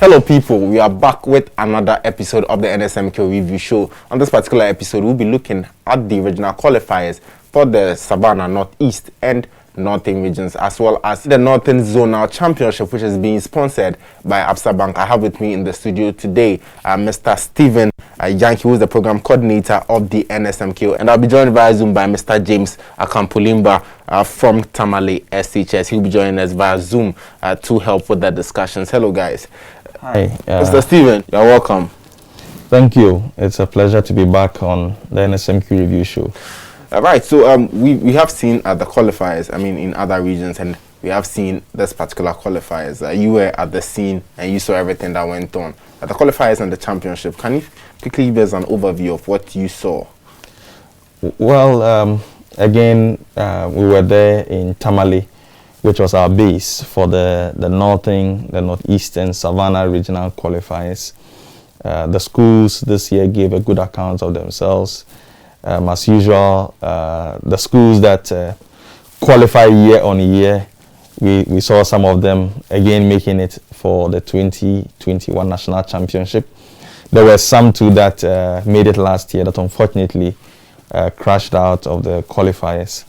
Hello people, we are back with another episode of the NSMQ Review Show. On this particular episode, we'll be looking at the regional qualifiers for the Savannah, Northeast and Northern regions, as well as the Northern Zonal Championship, which is being sponsored by Absa Bank. I have with me in the studio today Mr. Stephen Yankee, who is the program coordinator of the NSMQ, and I'll be joined via Zoom by Mr. James Akampulimba from Tamale SHS. He'll be joining us via Zoom to help with the discussions. Hello guys. Hi. Mr. Stephen, you're welcome. Thank you. It's a pleasure to be back on the NSMQ Review Show. All right, so we have seen the qualifiers, in other regions, and we have seen this particular qualifiers. You were at the scene and you saw everything that went on. The qualifiers and the championship, can you quickly give us an overview of what you saw? Well, again, we were there in Tamale, which was our base for the Northern, the Northeast and Savannah regional qualifiers. The schools this year gave a good account of themselves. As usual, the schools that qualify year on year, we saw some of them again making it for the 2021 National Championship. There were some too that made it last year that unfortunately crashed out of the qualifiers.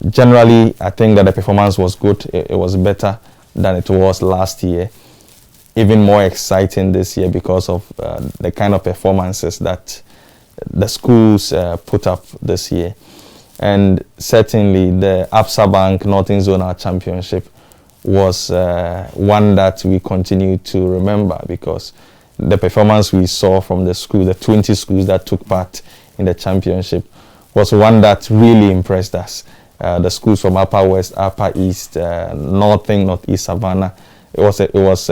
Generally, I think that the performance was good. It was better than it was last year. Even more exciting this year because of the kind of performances that the schools put up this year. And certainly the Absa Bank Northern Zonal Championship was one that we continue to remember because the performance we saw from the school, the 20 schools that took part in the championship, was one that really impressed us. The schools from Upper West, Upper East, Northern, Northeast Savannah. It was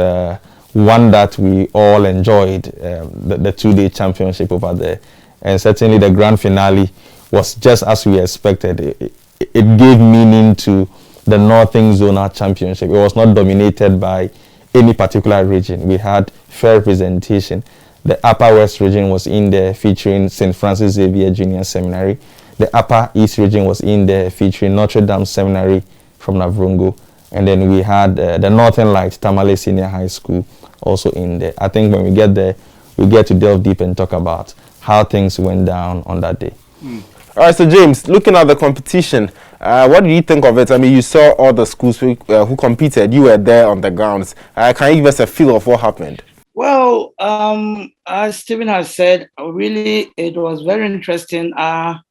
one that we all enjoyed, the two-day championship over there. And certainly the grand finale was just as we expected. It gave meaning to the Northern Zonal Championship. It was not dominated by any particular region. We had fair representation. The Upper West region was in there featuring St. Francis Xavier Junior Seminary. The Upper East region was in there featuring Notre Dame Seminary from Navrongo. And then we had the Northern Light Tamale Senior High School also in there. I think when we get there, we get to delve deep and talk about how things went down on that day. All right, so James, looking at the competition, what do you think of it? You saw all the schools who competed. You were there on the grounds. Can you give us a feel of what happened? Well, as Stephen has said, really, it was very interesting. I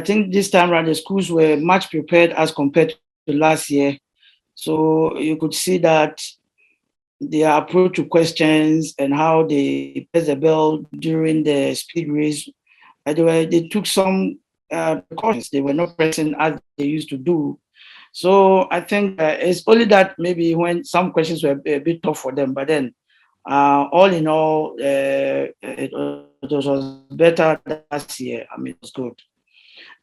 think this time around, the schools were much prepared as compared to last year. So you could see that their approach to questions and how they pressed the bell during the speed race, they took some precautions. They were not pressing as they used to do. So I think it's only that maybe when some questions were a bit tough for them, but then all in all, it was better last year. It was good.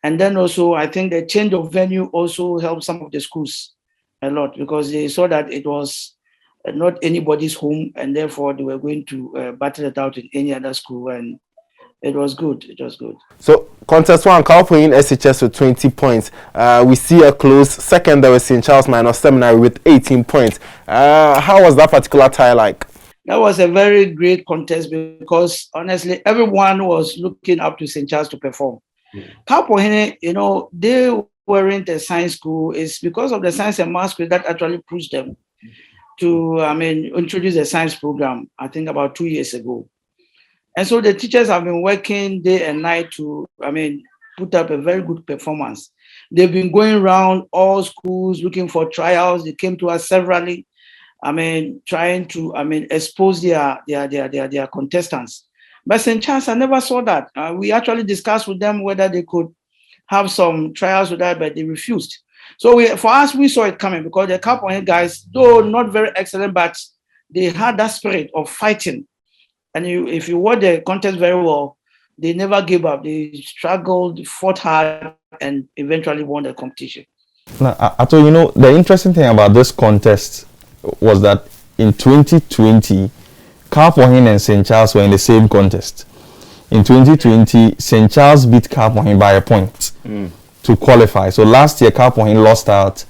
And then also, I think the change of venue also helped some of the schools a lot because they saw that it was not anybody's home, and therefore they were going to battle it out in any other school, and it was good. It was good. So, contest one, Calpin SHS with 20 points. We see a close second. There was St. Charles Minor Seminary with 18 points. How was that particular tie like? That was a very great contest because honestly, everyone was looking up to St. Charles to perform. Calpin, they weren't a science school. It's because of the science and math school that actually pushed them to, introduce a science program, I think about 2 years ago. And so the teachers have been working day and night to, put up a very good performance. They've been going around all schools looking for trials. They came to us severally, trying to, expose their contestants. But St. Charles, I never saw that. We actually discussed with them whether they could have some trials with that, but they refused. So for us, we saw it coming because the Calpin guys, though not very excellent, but they had that spirit of fighting. And if you watch the contest very well, they never gave up. They struggled, fought hard, and eventually won the competition. Now, Ato, the interesting thing about this contest was that in 2020, Calpin and St. Charles were in the same contest. In 2020, St. Charles beat Calpin by a point to qualify. So last year, Calpin lost out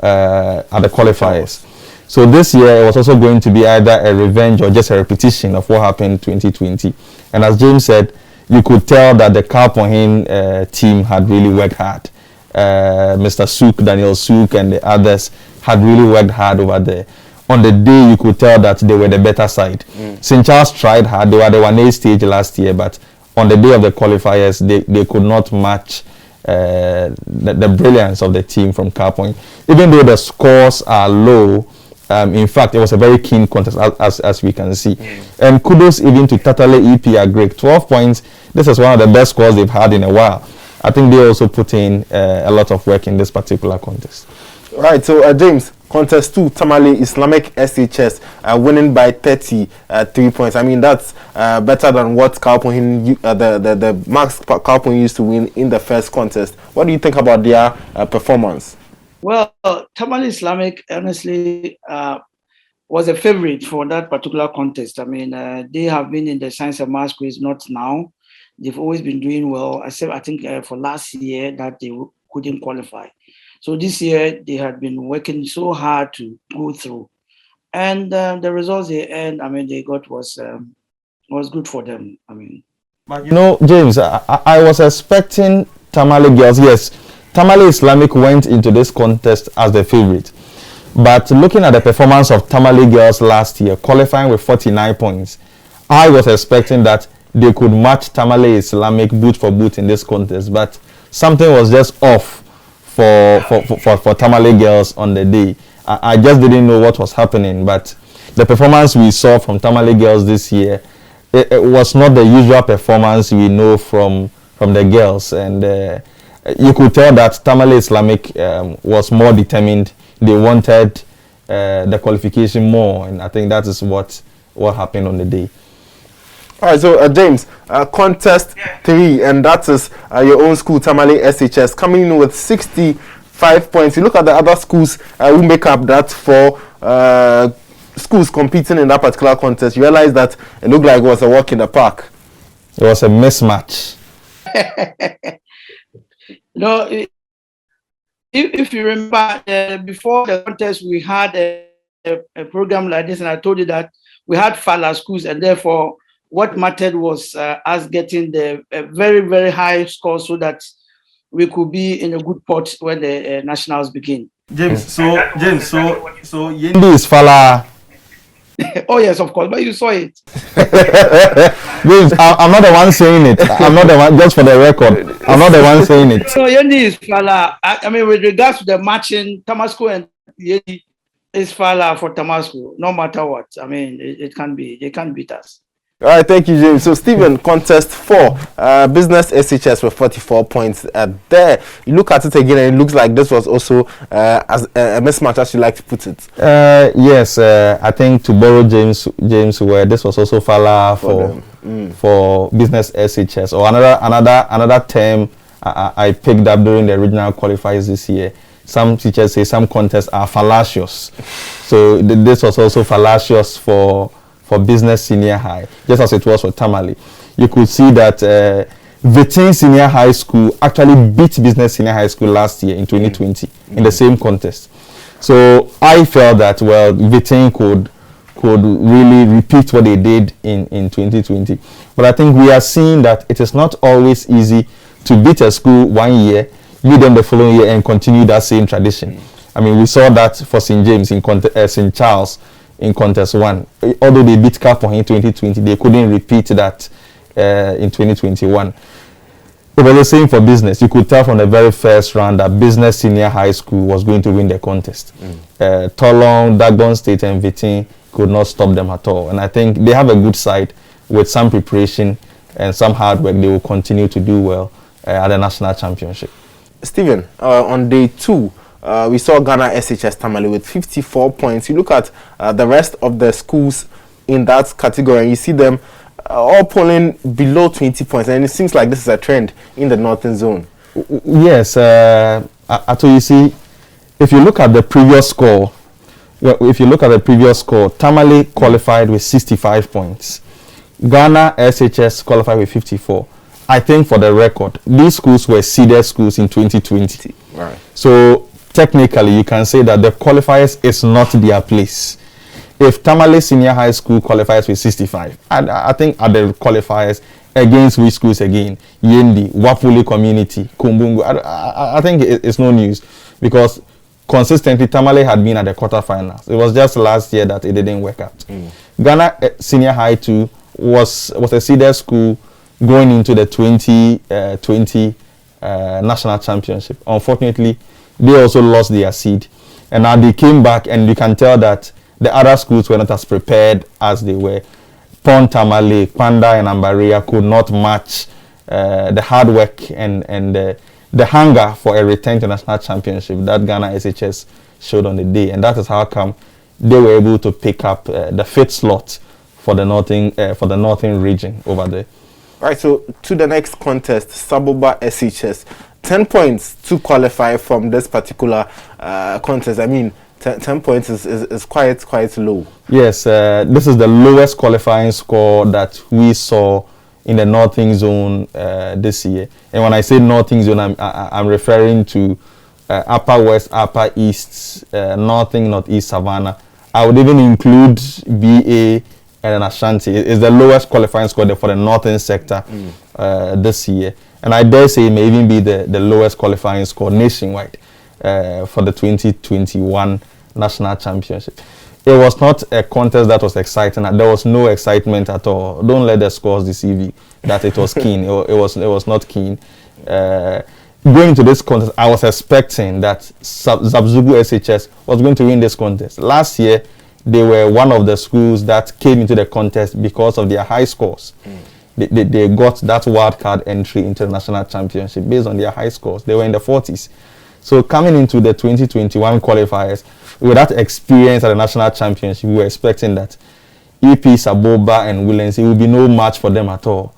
at the qualifiers. So this year it was also going to be either a revenge or just a repetition of what happened in 2020. And as James said, you could tell that the Kalpohin team had really worked hard. Mr. Sook, Daniel Sook, and the others had really worked hard over there. On the day, you could tell that they were the better side. St. Charles tried hard. They were the 1A stage last year, but on the day of the qualifiers, they could not match the brilliance of the team from Kalpohin. Even though the scores are low, in fact, it was a very keen contest, as we can see. And kudos even to Tatale EP Agric. 12 points. This is one of the best scores they've had in a while. I think they also put in a lot of work in this particular contest. Right, so James, contest 2, Tamale Islamic SHS, winning by 33 points. I mean, that's better than what Kalpohin, the marks Kalpohin used to win in the first contest. What do you think about their performance? Well, Tamale Islamic, honestly, was a favorite for that particular contest. I mean, they have been in the Science and Maths quiz, not now. They've always been doing well, except I think for last year that they couldn't qualify. So this year they had been working so hard to go through, and the results they got was good for them. I mean, but you know, James, I was expecting Tamale girls. Yes, Tamale Islamic went into this contest as the favorite, but looking at the performance of Tamale girls last year, qualifying with 49 points, I was expecting that they could match Tamale Islamic boot for boot in this contest, but something was just off for Tamale girls on the day. I just didn't know what was happening, but the performance we saw from Tamale girls this year, it was not the usual performance we know from the girls, and you could tell that Tamale Islamic was more determined. They wanted the qualification more, and I think that is what happened on the day. All right, so James, contest 3, and that is your own school, Tamale SHS, coming in with 65 points. You look at the other schools who make up that for schools competing in that particular contest, you realize that it looked like it was a walk in the park. It was a mismatch. No, if you remember, before the contest, we had a program like this, and I told you that we had Fala schools, and therefore what mattered was us getting the very, very high score so that we could be in a good pot when the nationals begin. James, so Yendi is Fala. Oh yes, of course, but you saw it. James, I'm not the one saying it. I'm not the one, just for the record. I'm not the one saying it. So Yendi is Fala. I mean, with regards to the matching, Tamasco and Yendi is Fala for Tamasco, no matter what. I mean, it can be. They can't beat us. All right, thank you, James. So, Stephen, contest 4, business SHS with 44 points. There, you look at it again, and it looks like this was also as a mismatch, as you like to put it. Yes, I think to borrow James' word, this was also Fala for business SHS, or another term I picked up during the regional qualifiers this year. Some teachers say some contests are fallacious, so this was also fallacious for business senior high, just as it was for Tamale. You could see that Vitin Senior High School actually beat business senior high school last year in 2020 in the same contest. So I felt that, well, Vitin could really repeat what they did in 2020. But I think we are seeing that it is not always easy to beat a school one year, beat them the following year, and continue that same tradition. I mean, we saw that for St. James in St. Charles in contest 1. Although they beat Kalpohin in 2020, they couldn't repeat that in 2021. It was the same for business. You could tell from the very first round that business senior high school was going to win the contest. Tolong, Dagon State, and Vitin could not stop them at all. And I think they have a good side. With some preparation and some hard work, they will continue to do well at the national championship. Stephen, on day 2, we saw Ghana SHS Tamale with 54 points. You look at the rest of the schools in that category, and you see them all pulling below 20 points, and it seems like this is a trend in the Northern Zone. Yes, Ato, you see, if you look at the previous score, Tamale qualified with 65 points. Ghana SHS qualified with 54. I think, for the record, these schools were seeded schools in 2020. Right. So technically you can say that the qualifiers is not their place. If Tamale Senior High School qualifies with 65, I think at the qualifiers against which schools again? Yendi, Wapuli Community, Kumbungu. I think it's no news because consistently Tamale had been at the quarterfinals. It was just last year that it didn't work out. Ghana Senior High 2 was a seeded school going into the 2020 National Championship. Unfortunately, they also lost their seed. And now they came back, and you can tell that the other schools were not as prepared as they were. Pont Tamale, Panda, and Ambaria could not match the hard work and the hunger for a return to national championship that Ghana SHS showed on the day. And that is how come they were able to pick up the fifth slot for the northern region over there. Right, so to the next contest, Saboba SHS. 10 points to qualify from this particular contest. I mean, 10 points is quite low. Yes, this is the lowest qualifying score that we saw in the Northern Zone this year. And when I say Northern Zone, I'm referring to Upper West, Upper East, Northern, Northeast Savannah. I would even include BA and Ashanti. It's the lowest qualifying score for the Northern sector this year. And I dare say it may even be the lowest qualifying score nationwide for the 2021 National Championship. It was not a contest that was exciting. There was no excitement at all. Don't let the scores deceive you that it was keen. It was not keen. Going to this contest, I was expecting that Zabzugu SHS was going to win this contest. Last year, they were one of the schools that came into the contest because of their high scores. They got that wild card entry into the national championship based on their high scores. They were in the 40s. So coming into the 2021 qualifiers, with that experience at the national championship, we were expecting that EP, Saboba, and Williams, it would be no match for them at all.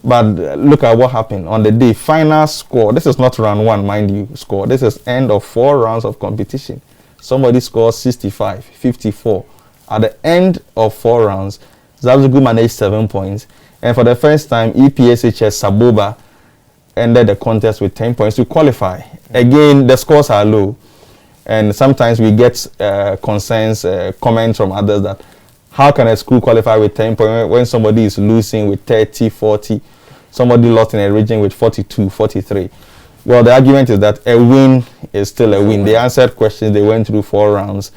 But look at what happened on the day. Final score. This is not round one, mind you, score. This is end of 4 rounds of competition. Somebody scores 65, 54. At the end of 4 rounds, Zabzugu managed 7 points. And for the first time, EPSHS Saboba ended the contest with 10 points to qualify. Again, the scores are low. And sometimes we get concerns, comments from others that how can a school qualify with 10 points when somebody is losing with 30, 40, somebody lost in a region with 42, 43. Well, the argument is that a win is still a win. They answered questions, they went through 4 rounds.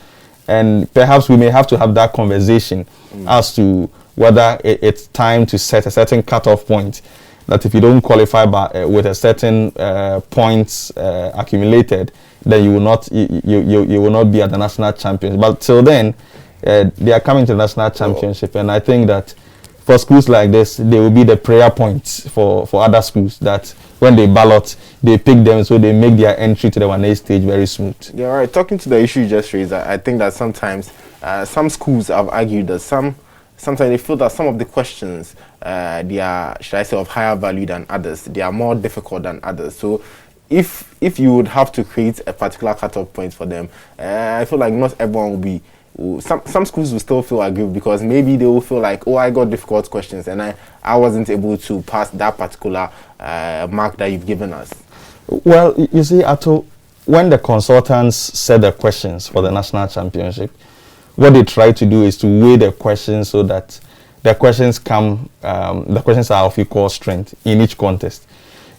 And perhaps we may have to have that conversation as to whether it's time to set a certain cutoff point, that if you don't qualify with a certain points accumulated, then you will not be at the national championship. But till then, they are coming to the national championship, and I think that for schools like this, they will be the prayer points for other schools, that when they ballot, they pick them so they make their entry to the 1A stage very smooth. Yeah, right. Talking to the issue you just raised, I think that sometimes some schools have argued that sometimes they feel that some of the questions they are, should I say, of higher value than others. They are more difficult than others. So if you would have to create a particular cutoff point for them, I feel like not everyone will be. Some schools will still feel aggrieved because maybe they will feel like, oh, I got difficult questions and I wasn't able to pass that particular mark that you've given us. Well, you see, Ato, when the consultants set the questions for the national championship, what they try to do is to weigh the questions so that the questions are of equal strength in each contest.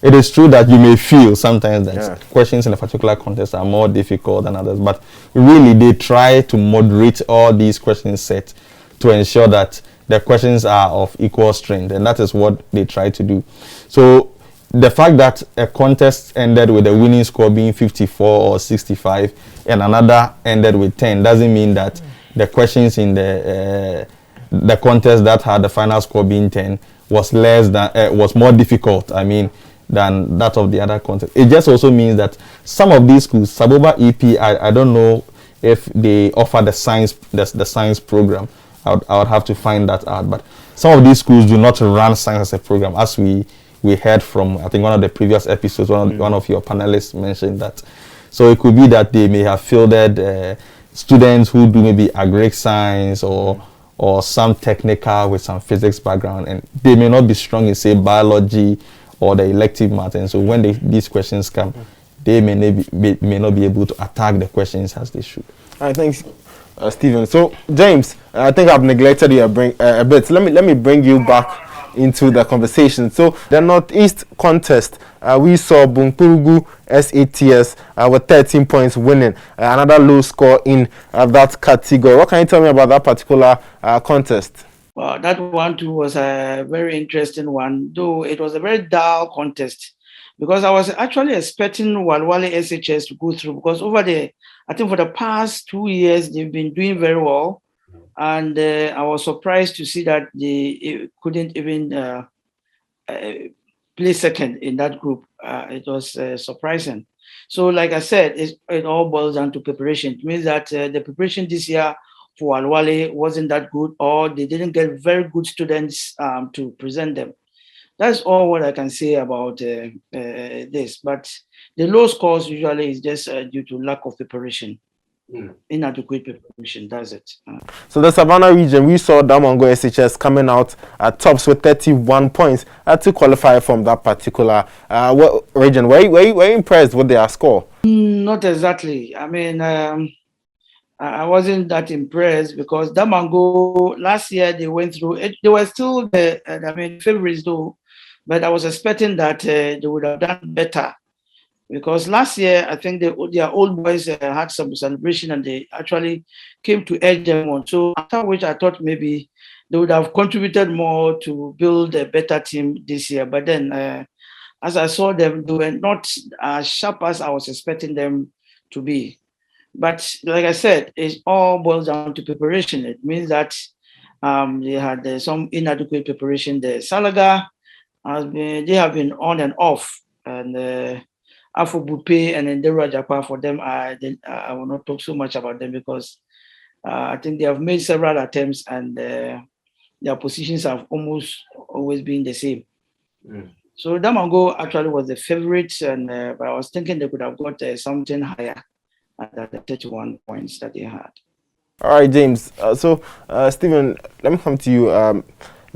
It is true that you may feel sometimes that questions in a particular contest are more difficult than others, but really they try to moderate all these questions set to ensure that the questions are of equal strength, and that is what they try to do. So the fact that a contest ended with a winning score being 54 or 65 and another ended with 10 doesn't mean that the questions in the contest that had the final score being 10 was was more difficult. Than that of the other contests. It just also means that some of these schools, Saboba EP, I don't know if they offer the science program. I would have to find that out. But some of these schools do not run science as a program, as we heard from, I think, one of the previous episodes, one of your panelists mentioned that. So it could be that they may have fielded students who do maybe agric science or some technical with some physics background, and they may not be strong in, say, biology or the elective math. And so when these questions come, they may not be able to attack the questions as they should. All right, thanks, Stephen. So, James, I think I've neglected you a bit. Let me bring you back into the conversation. So, the Northeast contest, we saw Bumpurugu SATS with 13 points winning, another low score in that category. What can you tell me about that particular contest? Well, that one too was a very interesting one, though it was a very dull contest, because I was actually expecting Walwale SHS to go through, because over there, I think for the past 2 years, they've been doing very well. And I was surprised to see that they couldn't even play second in that group. It was surprising. So like I said, it all boils down to preparation. It means that the preparation this year for Walwale wasn't that good, or they didn't get very good students to present them. That's all what I can say about this. But the low scores usually is just due to lack of preparation, inadequate preparation. That's it. So the Savannah region, we saw Damongo SHS coming out at tops with 31 points to qualify from that particular region. Were you impressed with their score? Not exactly. I mean, I wasn't that impressed, because Damongo last year they went through it. They were still the favorites though, but I was expecting that they would have done better, because last year I think their old boys had some celebration and they actually came to edge them on. So after which I thought maybe they would have contributed more to build a better team this year. But then as I saw them, they were not as sharp as I was expecting them to be. But like I said, it all boils down to preparation. It means that they had some inadequate preparation. The Salaga, they have been on and off. And Afo Bupe and Ndero Ajapa, for them, I will not talk so much about them, because I think they have made several attempts and their positions have almost always been the same. So Damongo actually was the favorite, but I was thinking they could have got something higher at the 31 points that they had. All right, James. So, Stephen, let me come to you.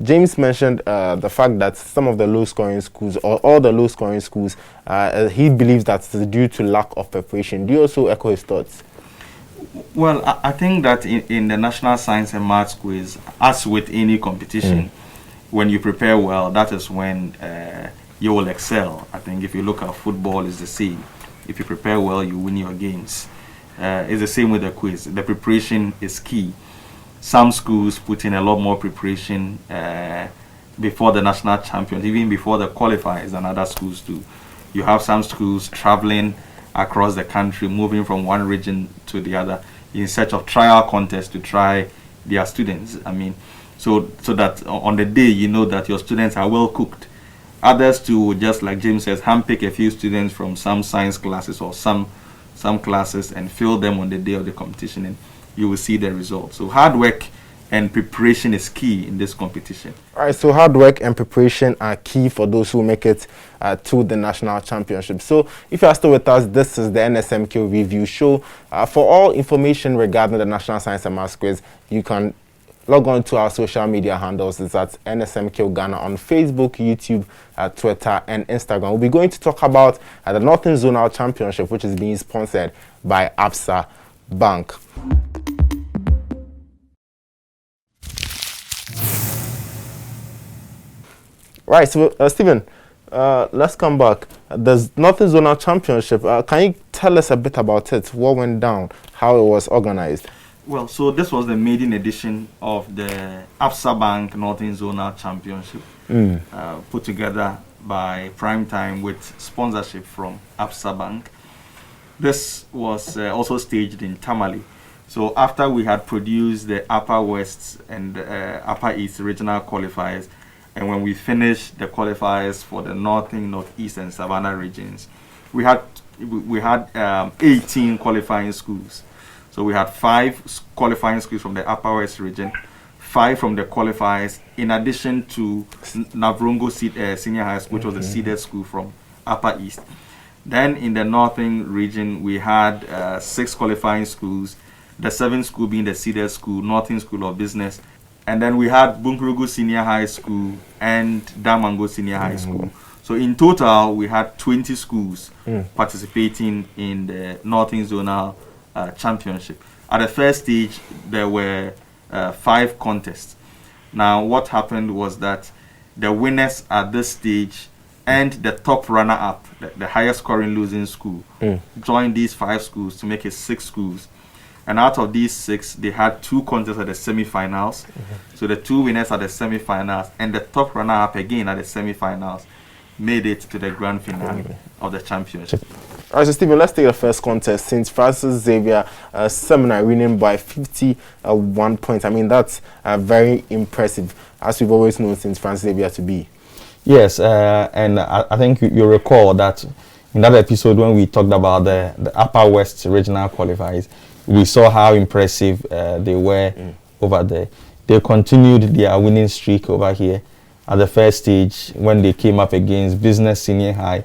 James mentioned the fact that some of the low-scoring schools, or all the low-scoring schools, he believes that's due to lack of preparation. Do you also echo his thoughts? Well, I think that in the National Science and Maths quiz, as with any competition, when you prepare well, that is when you will excel. I think if you look at football, it's the same. If you prepare well, you win your games. It's the same with the quiz. The preparation is key. Some schools put in a lot more preparation before the national champions, even before the qualifiers, than other schools do. You have some schools traveling across the country, moving from one region to the other in search of trial contests to try their students. I mean, so that on the day you know that your students are well cooked. Others too, just like James says, handpick a few students from some science classes or some classes and fill them on the day of the competition, and you will see the results. So hard work and preparation is key in this competition. All right, so hard work and preparation are key for those who make it to the National Championship. So if you are still with us, this is the NSMQ Review Show. For all information regarding the National Science and Maths Quiz, you can log on to our social media handles. It's at NSMQ Ghana on Facebook, YouTube, Twitter, and Instagram. We'll be going to talk about the Northern Zonal Championship, which is being sponsored by Absa Bank. Right, so Stephen, let's come back. The Northern Zonal Championship, can you tell us a bit about it? What went down, how it was organized? Well, so this was the maiden edition of the Absa Bank Northern Zonal Championship, put together by Primetime with sponsorship from Absa Bank. This was also staged in Tamale. So after we had produced the Upper West and Upper East regional qualifiers, and when we finished the qualifiers for the Northern, Northeast, and Savannah regions, we had 18 qualifying schools. So we had 5 qualifying schools from the Upper West region, 5 from the qualifiers, in addition to Navrongo Senior High School, which was a seeded school from Upper East. Then in the Northern region, we had 6 qualifying schools, the 7th school being the seeded school, Northern School of Business. And then we had Bunkurugu Senior High School and Damongo Senior High School. So in total, we had 20 schools participating in the Northern Zonal Championship. At the first stage, there were 5 contests. Now, what happened was that the winners at this stage and the top runner-up, the highest scoring losing school, joined these 5 schools to make it 6 schools. And out of these 6, they had 2 contests at the semi-finals. So the 2 winners at the semi-finals and the top runner-up again at the semi-finals made it to the grand finale of the championship. All right, so Stephen, let's take the first contest. St. Francis Xavier Seminary winning by 51 points. I mean, that's very impressive, as we've always known St. Francis Xavier to be. Yes, and I think you recall that in that episode when we talked about the Upper West Regional Qualifiers, we saw how impressive they were over there. They continued their winning streak over here at the first stage when they came up against Business Senior High,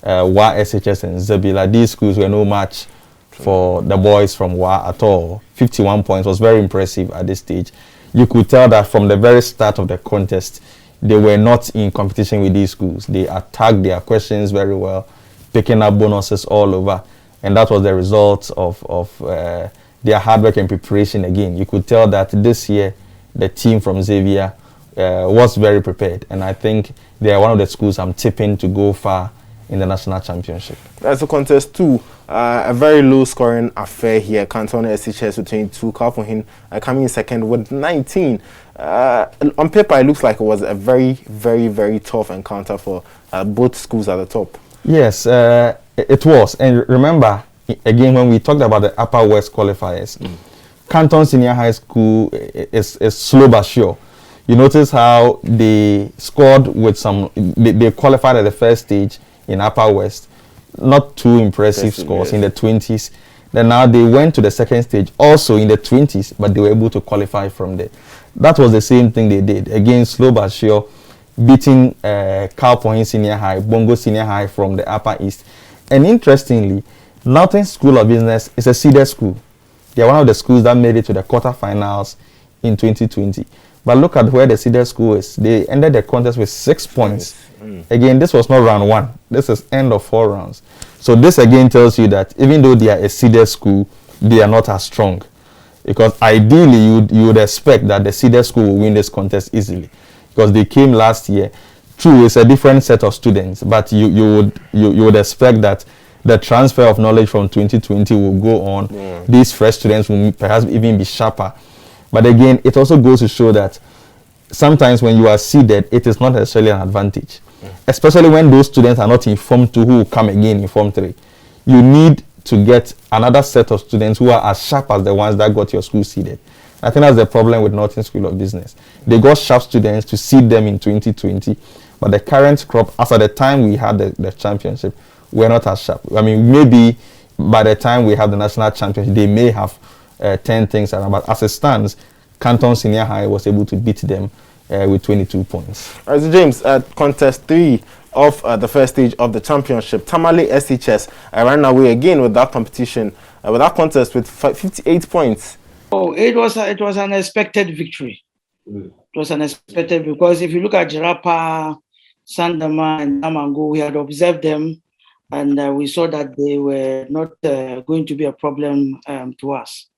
WA SHS and Zabila. These schools were no match for the boys from WA at all. 51 points was very impressive at this stage. You could tell that from the very start of the contest, they were not in competition with these schools. They attacked their questions very well, picking up bonuses all over. And that was the result of their hard work and preparation again. You could tell that this year, the team from Xavier was very prepared. And I think they are one of the schools I'm tipping to go far in the national championship. That's a contest 2. A very low scoring affair here. Canton SHS with 22, Kapohin coming in second with 19. On paper, it looks like it was a very, very, very tough encounter for both schools at the top. Yes, it was. And remember, again, when we talked about the Upper West qualifiers, Canton Senior High School is slow but sure. You notice how they scored with some, they qualified at the first stage in Upper West, not too impressive scores in the 20s. Then now they went to the second stage also in the 20s, but they were able to qualify from there. That was the same thing they did. Again, slow but sure, beating Cow Point Senior High, Bongo Senior High from the Upper East. And interestingly, Northern School of Business is a seeded school. They are one of the schools that made it to the quarterfinals in 2020. But look at where the seeded school is. They ended the contest with 6 points. Again, this was not round 1. This is end of 4 rounds. So this again tells you that even though they are a seeded school, they are not as strong. Because ideally, you would expect that the seeded school will win this contest easily. Because they came last year. True, it's a different set of students, but you would expect that the transfer of knowledge from 2020 will go on. These fresh students will perhaps even be sharper. But again, it also goes to show that sometimes when you are seeded, it is not necessarily an advantage. Especially when those students are not in Form 2 who will come again in Form 3. You need to get another set of students who are as sharp as the ones that got your school seeded. I think that's the problem with Northern School of Business. They got sharp students to seed them in 2020, but the current crop, as at the time we had the championship, were not as sharp. I mean, maybe by the time we have the national championship, they may have 10 things around, but as it stands, Canton Senior High was able to beat them with 22 points. All right, so James, contest 3 of the first stage of the championship, Tamale SHS ran away again with that competition, with that contest with 58 points. Oh, it was an expected victory. It was unexpected because if you look at Jirapa, Sandama, and Namango, we had observed them, and we saw that they were not going to be a problem to us.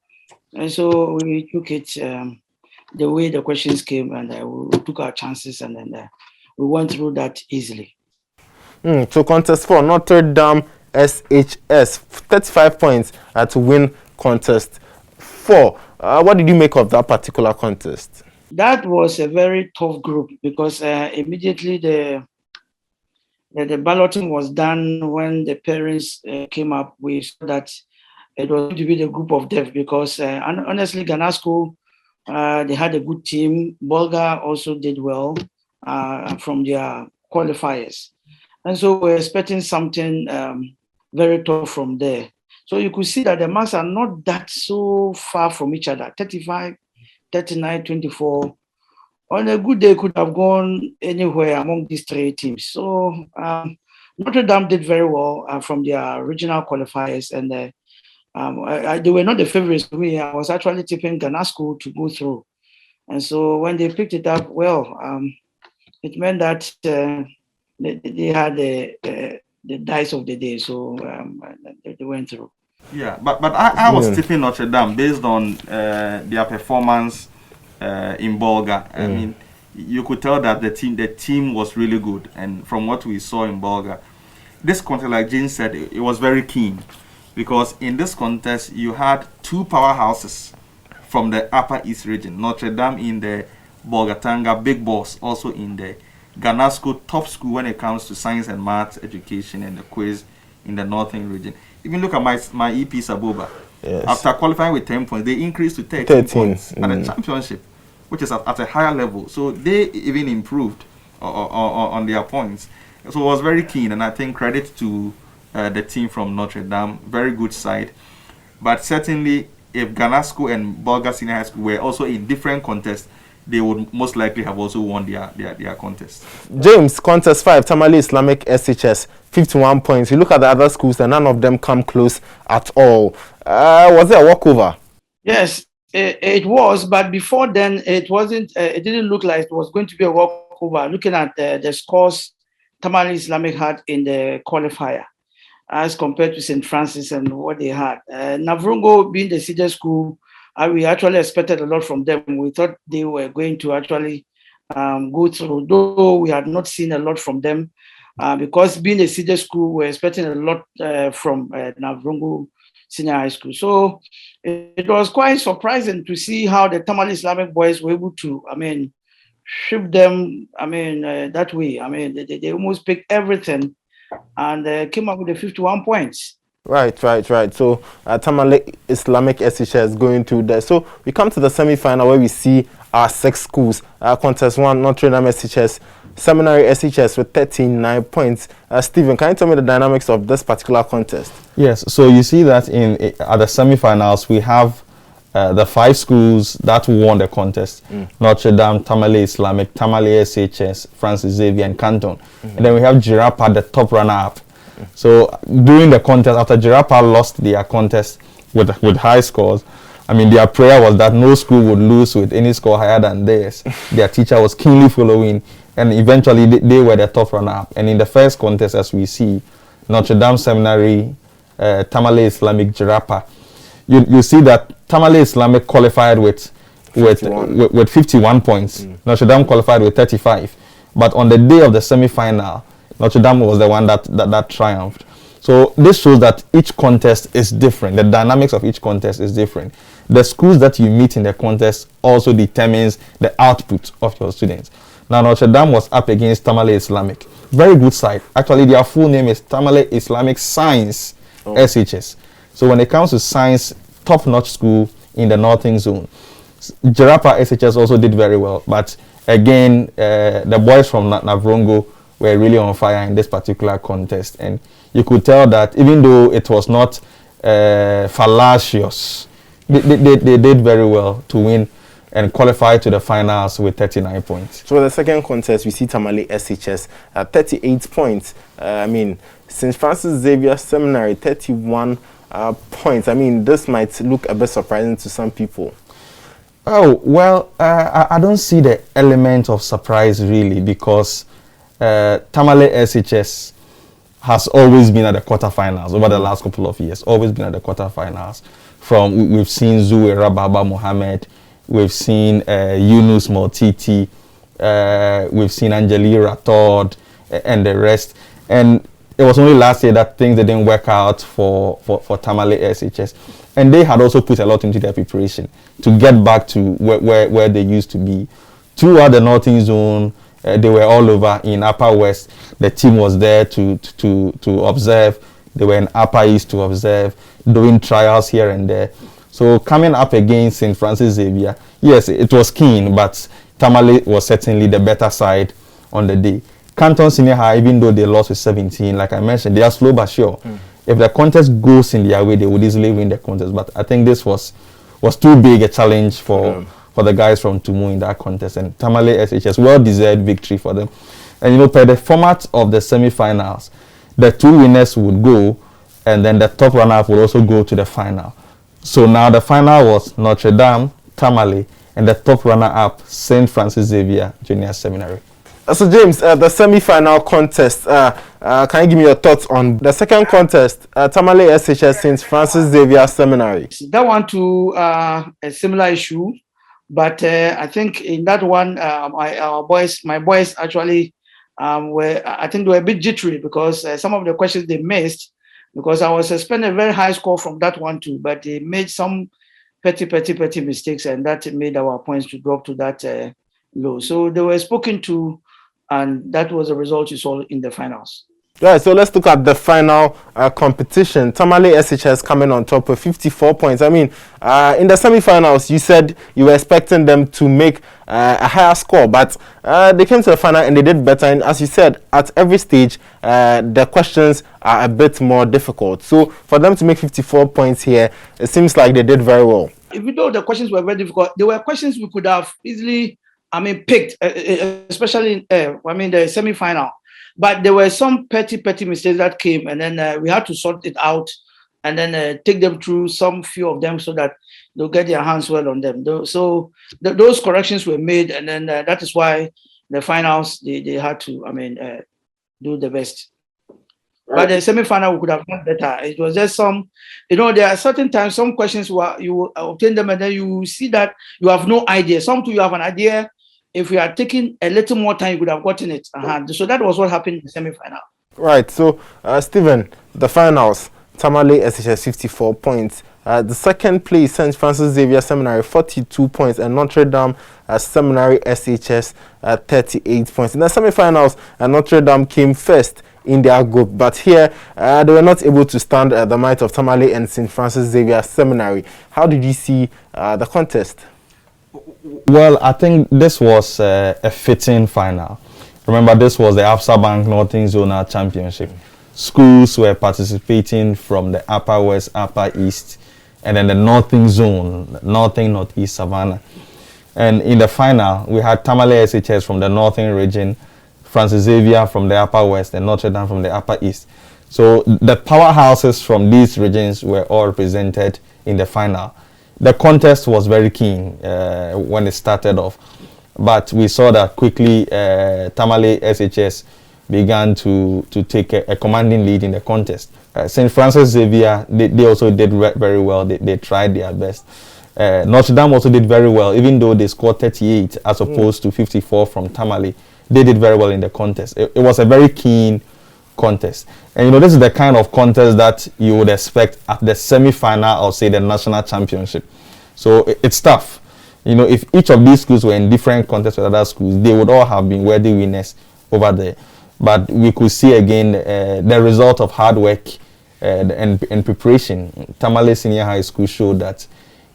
And so we took it the way the questions came, and we took our chances, and then we went through that easily. So contest 4, Notre Dame SHS, 35 points to win contest 4. What did you make of that particular contest? That was a very tough group because immediately the balloting was done. When the parents came up, we saw that it was going to be the group of death because honestly, Ghana School, they had a good team. Bolga also did well from their qualifiers. And so we're expecting something very tough from there. So you could see that the marks are not that so far from each other. 35, 39, 24. On a good day, could have gone anywhere among these 3 teams. So Notre Dame did very well from their regional qualifiers, and they were not the favorites for me. I was actually tipping Ghana School to go through. And so when they picked it up, well, it meant that they had the dice of the day, so they went through. Yeah, but I was tipping Notre Dame based on their performance in Bolga. I mean, you could tell that the team was really good, and from what we saw in Bolga, this contest, like Jane said, it was very keen, because in this contest you had two powerhouses from the Upper East region: Notre Dame in the Bolgatanga, Big Boss also in the Ganasco, top school when it comes to science and maths education and the quiz in the Northern region. Even look at my EP Saboba. Yes. After qualifying with 10 points, they increased to 13 points at the championship, which is at a higher level. So they even improved on their points. So it was very keen, and I think credit to the team from Notre Dame. Very good side. But certainly, if Ganasco and Bolga Senior High School were also in different contests, they would most likely have also won their contest. James, contest 5, Tamale Islamic SHS, 51 points. You look at the other schools and none of them come close at all. Was there a walkover? Yes, it was, but before then it wasn't. It didn't look like it was going to be a walkover. Looking at the scores Tamale Islamic had in the qualifier as compared to St. Francis and what they had. Navrongo being the senior school, we actually expected a lot from them. We thought they were going to actually go through, though we had not seen a lot from them because being a senior school, we're expecting a lot from Navrongo Senior High School. So it was quite surprising to see how the Tamale Islamic boys were able to, ship them, that way. They almost picked everything and came up with the 51 points. Right. So Tamale Islamic SHS is going through there. So we come to the semi-final where we see our 6 schools. Contest 1, Notre Dame SHS, Seminary SHS with 39 points. Stephen, can you tell me the dynamics of this particular contest? Yes, so you see that at the semi-finals we have the 5 schools that won the contest: Notre Dame, Tamale Islamic, Tamale SHS, Francis Xavier, and Canton. And then we have Girapa, the top runner-up. So during the contest, after Girapa lost their contest with high scores, their prayer was that no school would lose with any score higher than theirs. Their teacher was keenly following, and eventually they were the top runner-up. And in the first contest, as we see, Notre Dame Seminary, Tamale Islamic, Girapa, you see that Tamale Islamic qualified with 51 points. Notre Dame qualified with 35. But on the day of the semi-final, Notre Dame was the one that triumphed. So this shows that each contest is different. The dynamics of each contest is different. The schools that you meet in the contest also determines the output of your students. Now, Notre Dame was up against Tamale Islamic. Very good side. Actually, their full name is Tamale Islamic Science SHS. So when it comes to science, top-notch school in the Northern Zone. Girapa SHS also did very well. But again, the boys from Navrongo were really on fire in this particular contest, and you could tell that even though it was not fallacious, they did very well to win and qualify to the finals with 39 points. So the second contest, we see Tamale SHS at 38 points. St. Francis Xavier Seminary, 31 points. This might look a bit surprising to some people. Oh, well, I don't see the element of surprise really, because Tamale SHS has always been at the quarterfinals over the last couple of years. Always been at the quarterfinals. We've seen Zoué Rababa Mohammed, we've seen Yunus Moltiti, we've seen Angeli Ratod, and the rest. And it was only last year that things didn't work out for Tamale SHS. And they had also put a lot into their preparation to get back to where they used to be. Throughout the Northern Zone, they were all over. In Upper West, the team was there to observe. They were in Upper East to observe, doing trials here and there. So coming up against St. Francis Xavier, yes, it was keen, but Tamale was certainly the better side on the day. Canton Senior High, even though they lost with 17, like I mentioned, they are slow but sure. If the contest goes in their way, they would easily win the contest. But I think this was too big a challenge for the guys from Tumu in that contest. And Tamale SHS, well-deserved victory for them. And per the format of the semi-finals, the 2 winners would go, and then the top runner-up would also go to the final. So now the final was Notre Dame, Tamale, and the top runner-up, St. Francis Xavier Junior Seminary. So James, the semi-final contest, can you give me your thoughts on the second contest, Tamale SHS St. Francis Xavier Seminary? That one too, a similar issue, but I think in that one, my boys actually I think they were a bit jittery because some of the questions they missed, because I was expecting a very high score from that one too, but they made some petty mistakes, and that made our points to drop to that low. So they were spoken to, and that was the result you saw in the finals. Right, so let's look at the final competition. Tamale SHS coming on top with 54 points. I mean, in the semi-finals, you said you were expecting them to make a higher score, but they came to the final and they did better. And as you said, at every stage, the questions are a bit more difficult. So for them to make 54 points here, it seems like they did very well. Even though the questions were very difficult, there were questions we could have easily, picked, especially the semi-final. But there were some petty mistakes that came, and then we had to sort it out, and then take them through some few of them so that they'll get their hands well on them. So those corrections were made, and then that is why the finals they had to do the best. Right. But the semi-final we could have done better. It was just some, there are certain times some questions you obtain them and then you see that you have no idea. Some too you have an idea. If we had taken a little more time, you could have gotten it. So that was what happened in the semi-final. Right. So, Stephen, the finals, Tamale SHS 54 points. The second place, St. Francis Xavier Seminary, 42 points. And Notre Dame Seminary SHS, 38 points. In the semi-finals, Notre Dame came first in their group. But here, they were not able to stand the might of Tamale and St. Francis Xavier Seminary. How did you see the contest? Well, I think this was a fitting final. Remember, this was the Absa Bank Northern Zonal Championship. Schools were participating from the Upper West, Upper East, and then the Northern Zone, Northern Northeast Savannah. And in the final, we had Tamale SHS from the Northern region, Francis Xavier from the Upper West, and Notre Dame from the Upper East. So the powerhouses from these regions were all represented in the final. The contest was very keen when it started off, but we saw that quickly Tamale SHS began to take a commanding lead in the contest. St. Francis Xavier, they also did very well. They tried their best. Notre Dame also did very well, even though they scored 38 as opposed to 54 from Tamale. They did very well in the contest. It was a very keen contest. And this is the kind of contest that you would expect at the semi-final or say the national championship. So it's tough. If each of these schools were in different contests with other schools, they would all have been worthy winners over there. But we could see again the result of hard work and preparation. Tamale Senior High School showed that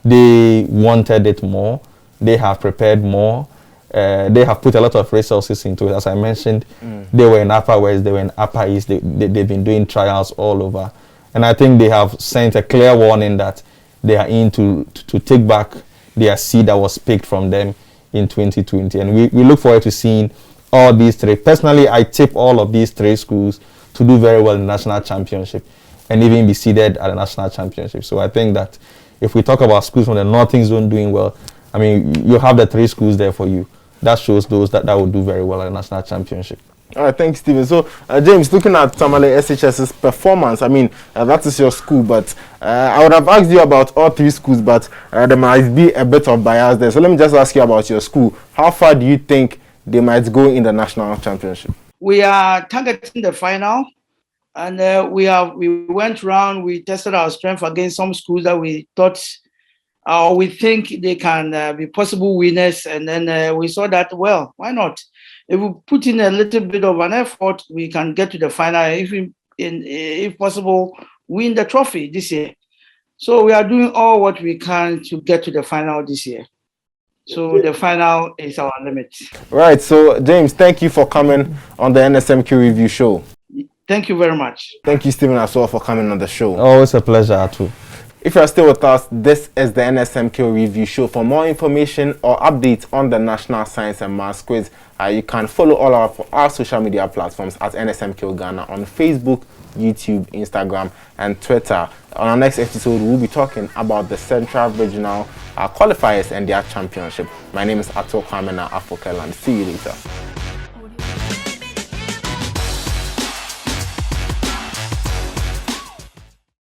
they wanted it more. They have prepared more. They have put a lot of resources into it. As I mentioned, they were in Upper West, they were in Upper East, they've been doing trials all over. And I think they have sent a clear warning that they are in to take back their seed that was picked from them in 2020. And we look forward to seeing all these three. Personally, I tip all of these three schools to do very well in the national championship and even be seeded at the national championship. So I think that if we talk about schools from the Northern Zone doing well, you have the three schools there for you. That shows those that will do very well at the national championship. All right, thanks, Stephen. So, James, looking at Tamale SHS's performance, that is your school, but I would have asked you about all three schools, but there might be a bit of bias there. So let me just ask you about your school. How far do you think they might go in the national championship? We are targeting the final, and we went around, we tested our strength against some schools that we thought we think they can be possible winners, and then we saw that, well, why not? If we put in a little bit of an effort, we can get to the final, if possible, win the trophy this year. So we are doing all what we can to get to the final this year. So the final is our limit. Right. So, James, thank you for coming on the NSMQ Review Show. Thank you very much. Thank you, Stephen, as well, for coming on the show. Always a pleasure, too. If you are still with us, this is the NSMQ Review Show. For more information or updates on the National Science and Maths Quiz, you can follow all our social media platforms at NSMQ Ghana on Facebook, YouTube, Instagram, and Twitter. On our next episode, we'll be talking about the Central Regional Qualifiers and their championship. My name is Ato Kwamena Afokeland. See you later.